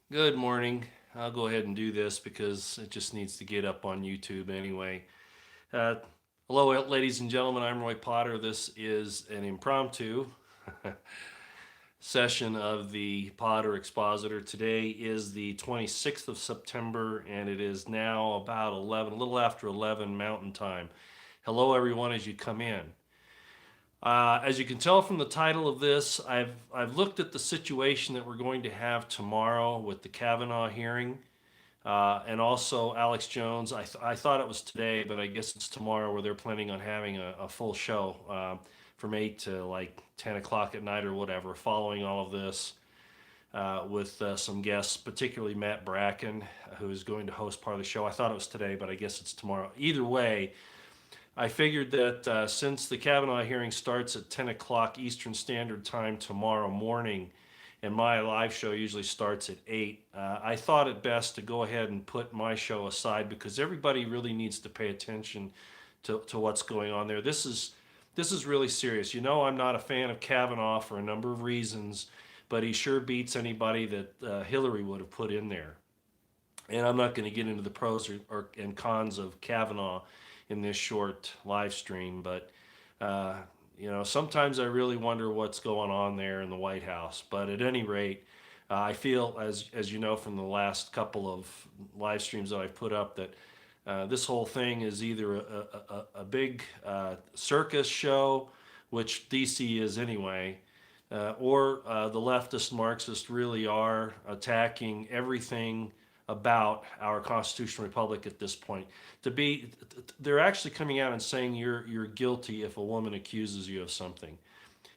Good morning. I'll go ahead and do this because it just needs to get up on YouTube anyway. Uh, Hello, ladies and gentlemen. I'm Roy Potter. This is an impromptu session of the Potter Expositor. Today is the 26th of September, and it is now about 11, a little after 11 Mountain Time. Hello, everyone, as you come in. As you can tell from the title of this, I've looked at the situation that we're going to have tomorrow with the Kavanaugh hearing. And also Alex Jones. I thought it was today, but I guess it's tomorrow where they're planning on having a full show from 8 to like 10 o'clock at night or whatever, following all of this with some guests, particularly Matt Bracken, who is going to host part of the show. I thought it was today, but I guess it's tomorrow. Either way, I figured that since the Kavanaugh hearing starts at 10 o'clock Eastern Standard Time tomorrow morning, and my live show usually starts at 8, I thought it best to go ahead and put my show aside because everybody really needs to pay attention to what's going on there. This is really serious. You know, I'm not a fan of Kavanaugh for a number of reasons, but he sure beats anybody that Hillary would have put in there. And I'm not going to get into the pros and cons of Kavanaugh in this short live stream, but uh, sometimes I really wonder what's going on there in the White House. But at any rate, I feel, as you know from the last couple of live streams that I've put up, that this whole thing is either a big circus show, which DC is anyway, or the leftist Marxists really are attacking everything about our constitutional republic at this point. They're actually coming out and saying you're guilty if a woman accuses you of something.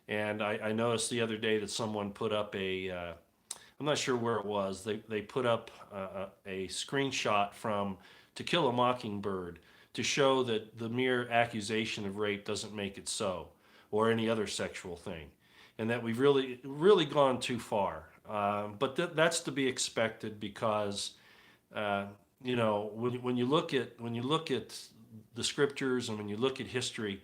And I noticed the other day that someone put up I'm not sure where it was. They put up a screenshot from To Kill a Mockingbird to show that the mere accusation of rape doesn't make it so, or any other sexual thing, and that we've really gone too far. But that's to be expected because uh, when you look at the scriptures and when you look at history,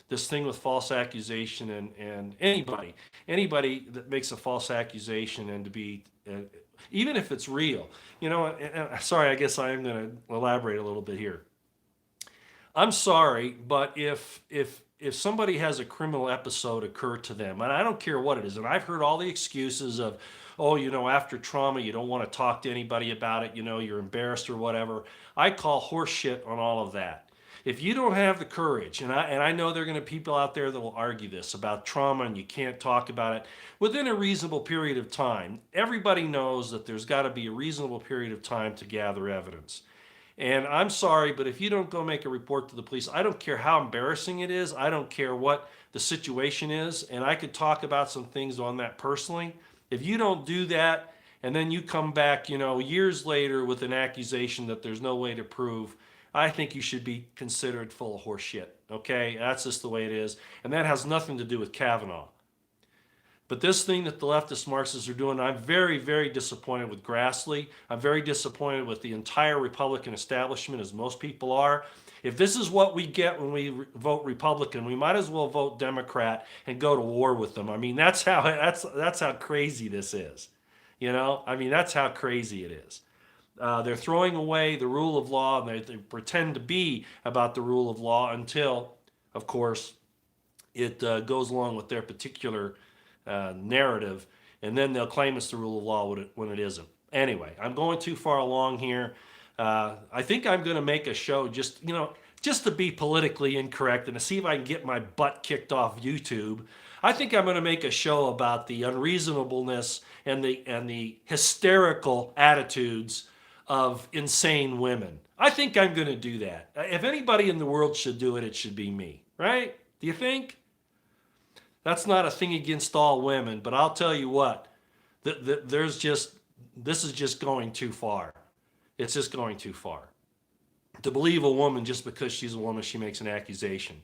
this thing with false accusation and anybody that makes a false accusation and to be even if it's real, sorry, I guess I am going to elaborate a little bit here. I'm sorry, but if somebody has a criminal episode occur to them, and I don't care what it is, and I've heard all the excuses of, oh, after trauma, you don't want to talk to anybody about it, you're embarrassed or whatever. I call horse shit on all of that. If you don't have the courage, and I know there are going to be people out there that will argue this about trauma and you can't talk about it within a reasonable period of time, everybody knows that there's got to be a reasonable period of time to gather evidence. And I'm sorry, but if you don't go make a report to the police, I don't care how embarrassing it is. I don't care what the situation is. And I could talk about some things on that personally. If you don't do that, and then you come back, years later with an accusation that there's no way to prove, I think you should be considered full of horse shit. Okay? That's just the way it is. And that has nothing to do with Kavanaugh. But this thing that the leftist Marxists are doing, I'm very, very disappointed with Grassley. I'm very disappointed with the entire Republican establishment, as most people are. If this is what we get when we vote Republican, we might as well vote Democrat and go to war with them. I mean, that's how crazy this is. That's how crazy it is. They're throwing away the rule of law, and they pretend to be about the rule of law until, of course, it goes along with their particular narrative, and then they'll claim it's the rule of law when it isn't. Anyway, I'm going too far along here. I think I'm going to make a show just to be politically incorrect and to see if I can get my butt kicked off YouTube. I think I'm going to make a show about the unreasonableness and the hysterical attitudes of insane women. I think I'm going to do that. If anybody in the world should do it, it should be me, right? Do you think? That's not a thing against all women, but I'll tell you what, this is just going too far. It's just going too far. To believe a woman just because she's a woman, she makes an accusation.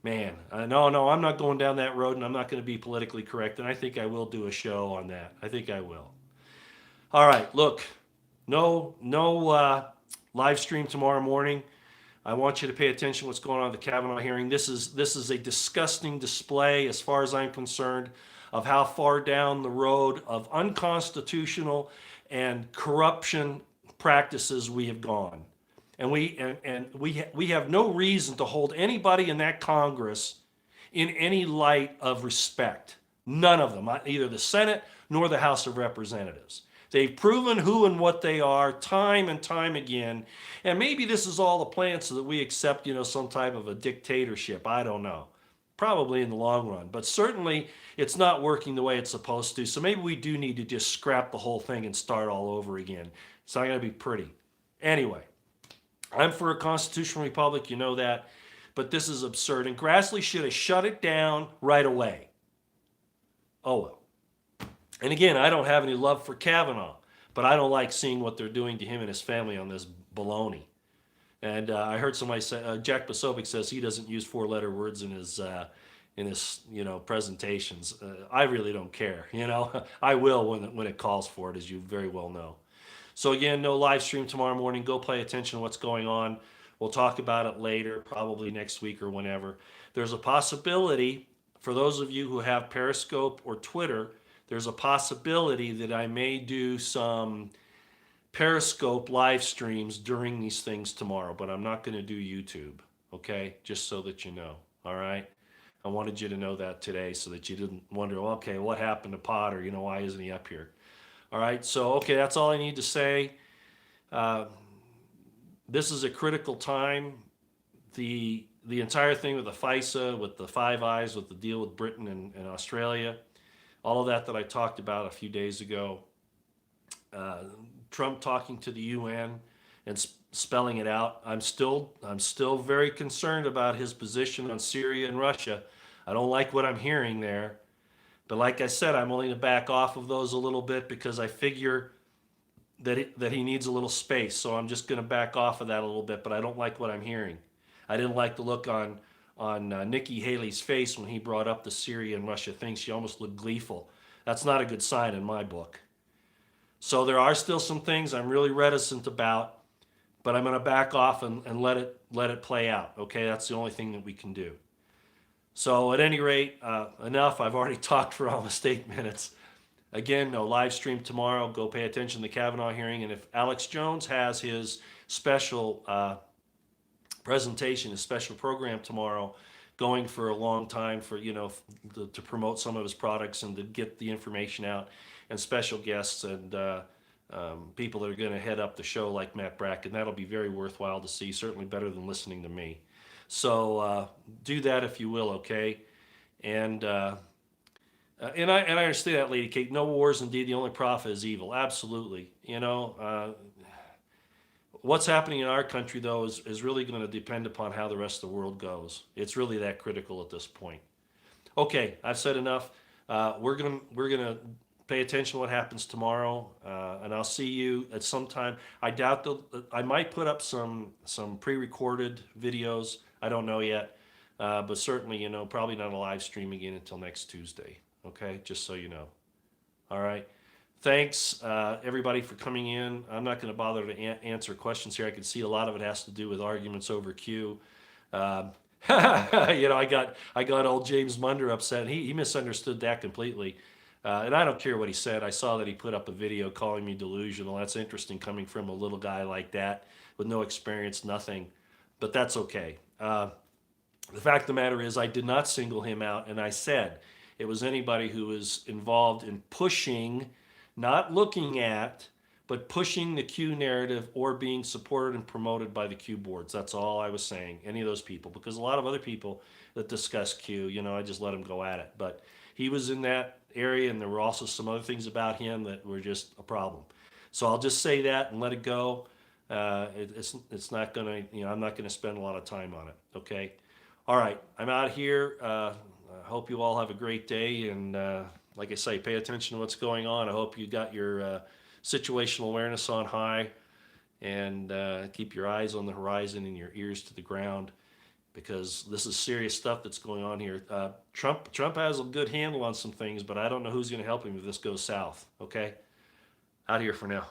Man, no, I'm not going down that road, and I'm not going to be politically correct, and I think I will do a show on that. I think I will. All right, look, no live stream tomorrow morning. I want you to pay attention to what's going on at the Kavanaugh hearing. This is a disgusting display, as far as I'm concerned, of how far down the road of unconstitutional and corruption practices we have gone. And we have no reason to hold anybody in that Congress in any light of respect. None of them, either the Senate nor the House of Representatives. They've proven who and what they are time and time again. And maybe this is all the plan so that we accept, some type of a dictatorship. I don't know. Probably in the long run. But certainly it's not working the way it's supposed to. So maybe we do need to just scrap the whole thing and start all over again. It's not going to be pretty. Anyway, I'm for a constitutional republic, you know that. But this is absurd. And Grassley should have shut it down right away. Oh well. And again, I don't have any love for Kavanaugh, but I don't like seeing what they're doing to him and his family on this baloney. And I heard somebody say, Jack Posobiec says he doesn't use four-letter words in his presentations. I really don't care. I will when it calls for it, as you very well know. So again, no live stream tomorrow morning. Go pay attention to what's going on. We'll talk about it later, probably next week or whenever. There's a possibility, for those of you who have Periscope or Twitter, there's a possibility that I may do some Periscope live streams during these things tomorrow, but I'm not going to do YouTube, okay? Just so that you know, all right? I wanted you to know that today so that you didn't wonder, okay, what happened to Potter? Why isn't he up here? All right, so, okay, that's all I need to say. This is a critical time. The entire thing with the FISA, with the Five Eyes, with the deal with Britain and Australia, all of that I talked about a few days ago, Trump talking to the UN and spelling it out. I'm still very concerned about his position on Syria and Russia. I don't like what I'm hearing there. But like I said, I'm willing to back off of those a little bit because I figure that he needs a little space. So I'm just going to back off of that a little bit, but I don't like what I'm hearing. I didn't like the look on Nikki Haley's face when he brought up the Syria and Russia thing. She almost looked gleeful. That's not a good sign in my book. So there are still some things I'm really reticent about, but I'm going to back off and let it play out. Okay, that's the only thing that we can do. So at any rate, enough. I've already talked for almost 8 minutes. Again, no live stream tomorrow. Go pay attention to the Kavanaugh hearing. And if Alex Jones has his special presentation, his special program tomorrow, going for a long time for, to promote some of his products and to get the information out, and special guests and people that are going to head up the show like Matt Bracken, that'll be very worthwhile to see, certainly better than listening to me. So do that if you will, okay? And I understand that, Lady Kate. No wars, indeed. The only prophet is evil. Absolutely. What's happening in our country, though, is really going to depend upon how the rest of the world goes. It's really that critical at this point. Okay, I've said enough. We're gonna pay attention to what happens tomorrow, and I'll see you at some time. I doubt I might put up some pre-recorded videos. I don't know yet, but certainly, probably not a live stream again until next Tuesday. Okay, just so you know. All right. Thanks, everybody, for coming in. I'm not going to bother to answer questions here. I can see a lot of it has to do with arguments over Q. I got old James Munder upset. He misunderstood that completely. And I don't care what he said. I saw that he put up a video calling me delusional. That's interesting coming from a little guy like that with no experience, nothing. But that's okay. The fact of the matter is I did not single him out, and I said it was anybody who was involved in pushing, not looking at, but pushing the Q narrative or being supported and promoted by the Q boards. That's all I was saying, any of those people. Because a lot of other people that discuss Q, I just let them go at it. But he was in that area, and there were also some other things about him that were just a problem. So I'll just say that and let it go. It's not going to, I'm not going to spend a lot of time on it, okay? All right, I'm out here. I hope you all have a great day, and like I say, pay attention to what's going on. I hope you got your situational awareness on high, and keep your eyes on the horizon and your ears to the ground, because this is serious stuff that's going on here. Trump has a good handle on some things, but I don't know who's going to help him if this goes south, okay? Out here for now.